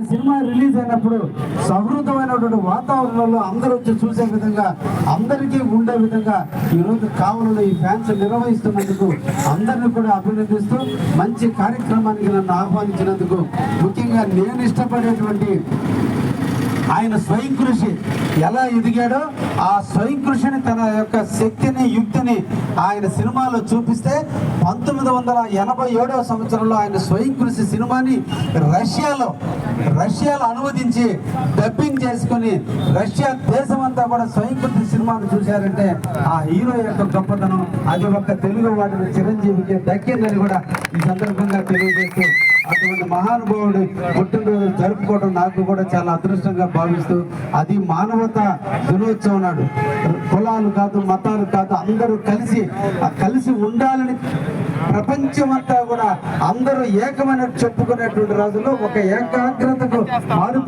cinema release అయినప్పుడు సహృదమైనటువంటి వాతావరణంలో అందరూ వచ్చి చూసే విధంగా, అందరికీ ఉండే విధంగా ఈరోజు కావలలో ఈ ఫ్యాన్స్ నిర్వహిస్తున్నందుకు అందరినీ కూడా అభినందిస్తూ మంచి కార్యక్రమానికి నన్ను ఆహ్వానించినందుకు, ముఖ్యంగా నేను ఇష్టపడేటువంటి ఆయన స్వయం కృషి ఎలా ఎదిగాడో ఆ స్వయం కృషిని, తన యొక్క శక్తిని, యుక్తిని ఆయన సినిమాలో చూపిస్తే 1987వ సంవత్సరంలో ఆయన స్వయం కృషి సినిమాని రష్యాలో అనువదించి డబ్బింగ్ చేసుకుని రష్యా దేశమంతా కూడా స్వయం కృషి సినిమాను చూశారంటే ఆ హీరో యొక్క గొప్పతనం అది ఒక్క తెలుగు వాడిని చిరంజీవికి దక్కిందని కూడా ఈ సందర్భంగా తెలియజేస్తూ, అటువంటి మహానుభావుడు పుట్టినరోజు జరుపుకోవడం నాకు కూడా చాలా అదృష్టంగా భావిస్తూ, అది మానవతా దినోత్సవం నాడు కులాలు కాదు, మతాలు కాదు, అందరూ కలిసి ఉండాలని ప్రపంచమంతా కూడా అందరూ ఏకమైన చెప్పుకునేటువంటి రోజుల్లో ఒక ఏకాగ్రతకు మారు